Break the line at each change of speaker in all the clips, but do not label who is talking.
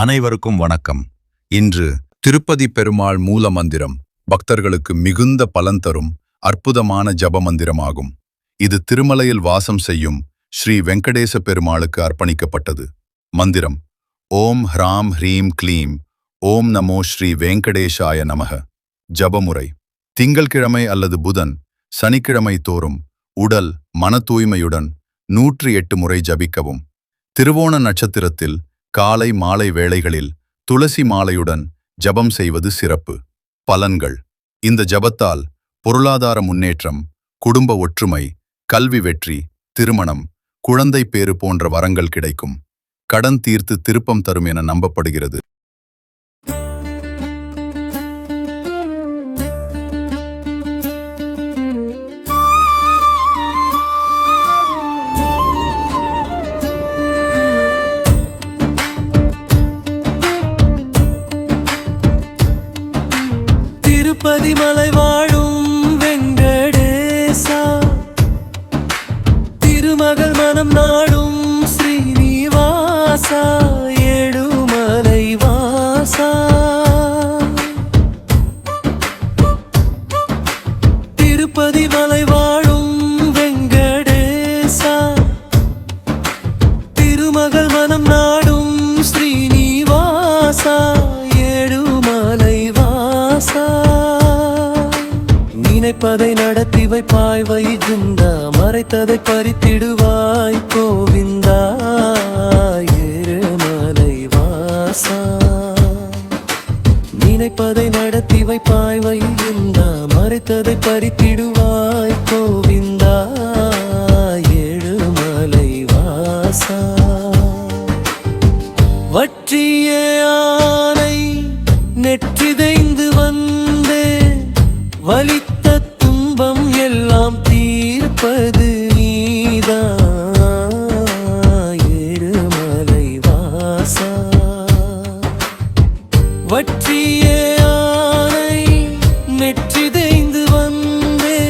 அனைவருக்கும் வணக்கம். இன்று திருப்பதி பெருமாள் மூல மந்திரம் பக்தர்களுக்கு மிகுந்த பலன் தரும் அற்புதமான ஜப மந்திரமாகும். இது திருமலையில் வாசம் செய்யும் ஸ்ரீ வெங்கடேச பெருமாளுக்கு அர்ப்பணிக்கப்பட்டது. மந்திரம் ஓம் ஹ்ராம் ஹ்ரீம் க்ளீம் ஓம் நமோ ஸ்ரீ வெங்கடேஷாய நமக. ஜபமுறை: திங்கள்கிழமை அல்லது புதன், சனிக்கிழமை தோறும் உடல் மன தூய்மையுடன் 108 முறை ஜபிக்கவும். திருவோண நட்சத்திரத்தில் காலை மாலை வேளைகளில் துளசி மாலையுடன் ஜபம் செய்வது சிறப்பு. பலன்கள்: இந்த ஜபத்தால் பொருளாதார முன்னேற்றம், குடும்ப ஒற்றுமை, கல்வி வெற்றி, திருமணம், குழந்தை பேறு போன்ற வரங்கள் கிடைக்கும். கடன் தீர்த்து திருப்பம் தரும் என நம்பப்படுகிறது.
திருப்பதிமலை வாழும் வெங்கடேசா, திருமகள் மனம் நாடும் ஸ்ரீனிவாசா, ஏழுமலை வாசா. திருப்பதிமலை வாழும் வெங்கடேசா, திருமகள் மனம் நாடும் ஸ்ரீனிவாசா, ஏழுமலை வாசா. நினைப்பதை நடத்தி வைப்பாய் வைகுந்தா, மறைத்ததை பறித்திடுவாய் கோவிந்தா, ஏழுமலை வாசா. நினைப்பதை நடத்தி வைப்பாய் வைகுந்தா, மறைத்ததை பறித்திடுவாய் கோவிந்தா, ஏழுமலை வாசா. வற்றிய ஆனை நெற்றிதைந்து வந்தே, வலித்த துன்பம் எல்லாம் தீர்ப்பது நீதான், ஏழுமலை வாசா. வற்றிய ஆனை நெற்றிதைந்து வந்தே,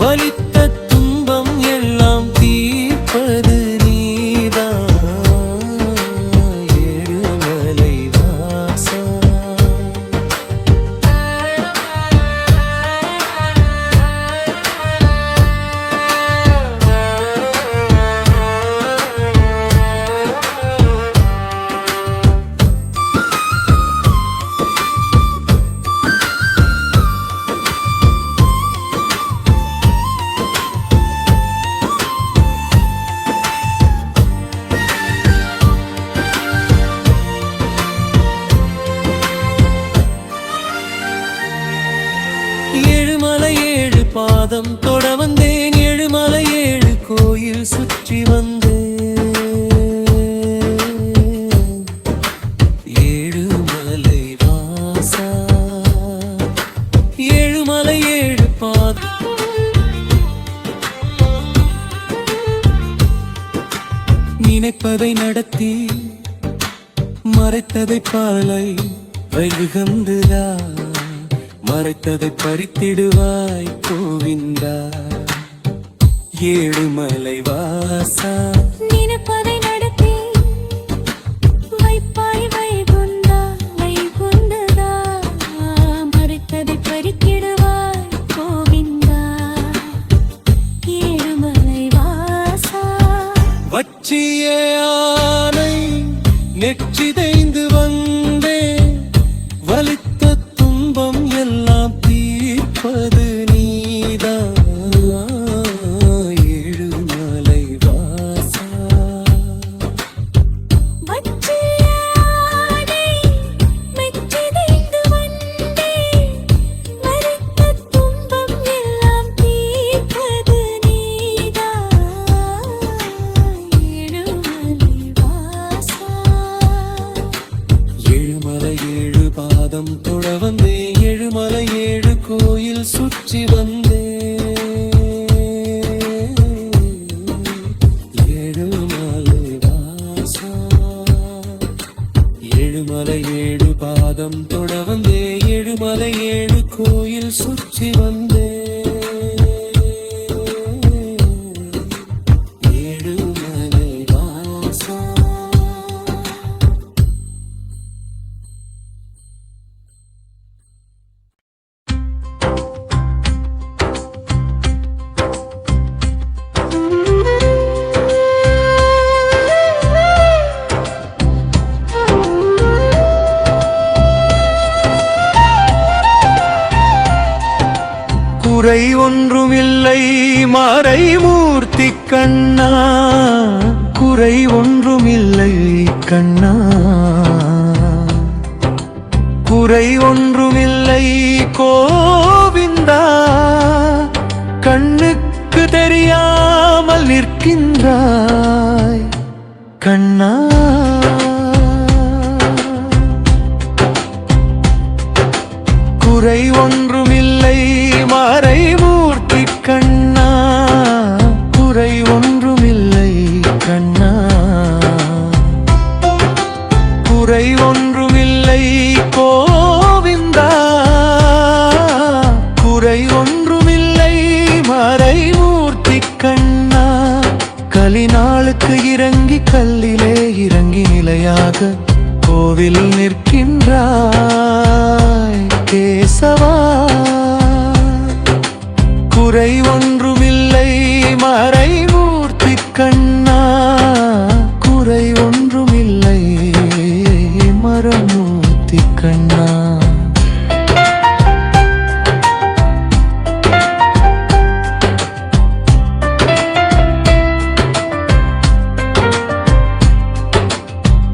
வலித்த துன்பம் எல்லாம் தீர்ப்பது நீதான், ஏழுமலை வாசா. ஏழுமலை ஏழு பாதம் தொட வந்தேன், ஏழுமலை ஏழு கோயில் சுற்றி வந்தேன், ஏழுமலை வாசா. ஏழுமலை ஏழு பாதம் நினைப்பதை நடத்தி மறைத்ததை பாலை வைகுந்தா, மறைத்ததை பறித்திடுவாய் கோவிந்தா, ஏழுமலை வாசா.
நினைப்பதை நடத்தி வைப்பாய் வைகுந்தா, வைகுந்ததா, மறைத்ததை பறித்திடுவாய் கோவிந்தா, ஏழுமலை வாசா.
வச்சிய ஆனை நெற்றிதைந்து வந்தே, வலித்த துன்பம் எல்லாம் தீர்ப்பது நீதான், ஏழுமலை வாசா.
வற்றிய ஆனை நெற்றிதைந்து வந்தே, வலித்த துன்பம் எல்லாம் தீர்ப்பது நீதான், ஏழுமலை வாசா.
ஏழுமலை ஏழு பாதம் தொட வந்தே, ஏழுமலை ஏழு கோயில் சுற்றி வந்தே, ஏழுமலை வாசா. ஏழுமலை ஏழு பாதம் தொட வந்தே, ஏழுமலை ஏழு கோயில் சுற்றி வந்தே, ஏழுமலை வாசா. குறை ஒன்றுமில்லை மறைமூர்த்தி கண்ணா, குறை ஒன்றுமில்லை கண்ணா, குறை ஒன்றுமில்லை கோவிந்தா. கண்ணுக்கு தெரியாமல் நிற்கின்றாய் கண்ணா. குறை ஒன்றுமில்லை மறைமூர்த்தி கண்ணா, குறை ஒன்றுமில்லை கண்ணா, குறை ஒன்றுமில்லை கோவிந்தா. குறை ஒன்றுமில்லை மறைமூர்த்தி கண்ணா. கலிநாளுக்கு இறங்கி கல்லிலே இறங்கி நிலையாக கோவில் நிற்கின்றாய் கேசவா. குறை ஒன்றுமில்லை மறைமூர்த்தி கண்ணா, குறை ஒன்றுமில்லை மறைமூர்த்தி கண்ணா.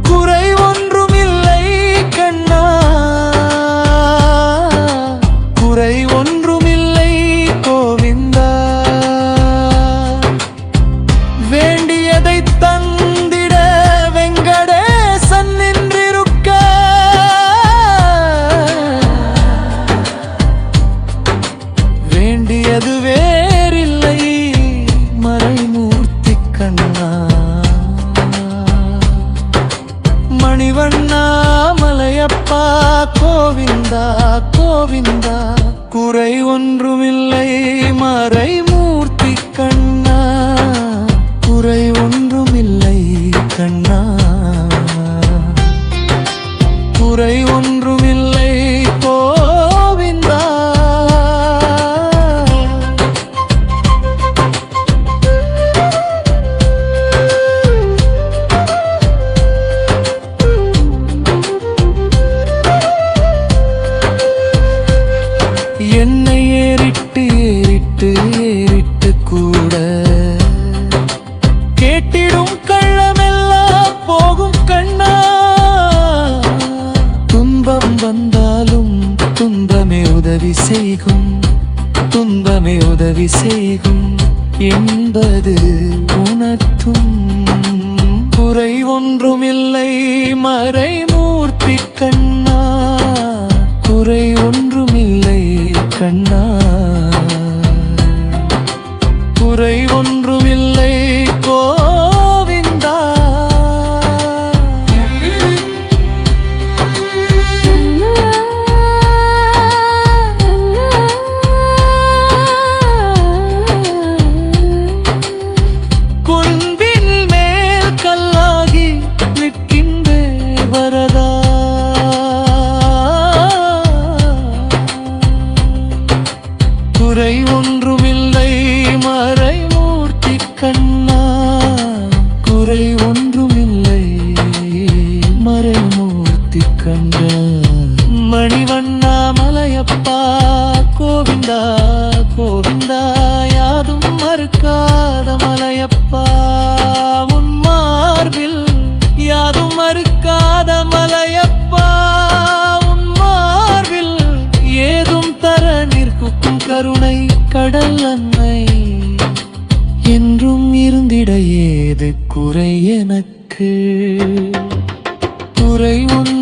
குறை ஒன்றுமில்லை கண்ணா, குறை ஒன்றுமில்லை கோவிந்தா. வேண்டியதை தந்திட வெங்கடேசன் நின்றிருக்க, வேண்டியது வேறில்லை மறைமூர்த்தி கண்ணா. மணிவண்ணா மலையப்பா கோவிந்தா கோவிந்தா. குறை ஒன்றுமில்லை மறைமூர்த்தி கண்ணா, குறை ஒன்றுமில்லை கண்ணா, குறை ஒன்றுமில்லை கோவிந்தா. என்னை ஏறிட்டு ஏறிட்டு ஏறிட்டு கூட கேட்டிடும் கள்ளமெல்லாம் போகும் கண்ணா. துன்பம் வந்தாலும் துன்பமே உதவி செய்கும், துன்பமே உதவி செய்கும் என்பது உணர்த்தும். குறை ஒன்றுமில்லை மறைமூர்த்தி கண்ணா, குறை ஒன்றுமில்லை கண்ணா, குறை ஒன்றுமில்லை கோவிந்தா. குன்பின் மேல் கல்லாகி நிற்கின்றே வரதா. குறை ஒன்றுமில்லை மறைமூர்த்தி கண்ணா, குறை ஒன்றுமில்லை மறைமூர்த்தி கண்ணா. மணிவண்ணா மலையப்பா கோவிந்தா கோவிந்தா. யாதும் மறுக்காத மலையப்பா உன் மார்பில், யாதும் மறுக்காத மலையப்பா உன் மார்பில். ஏதும் தர நிற்கும் கருணை கடல் அன்னை என்றும் இருந்திட ஏது குறை எனக்கு. குறை ஒன்று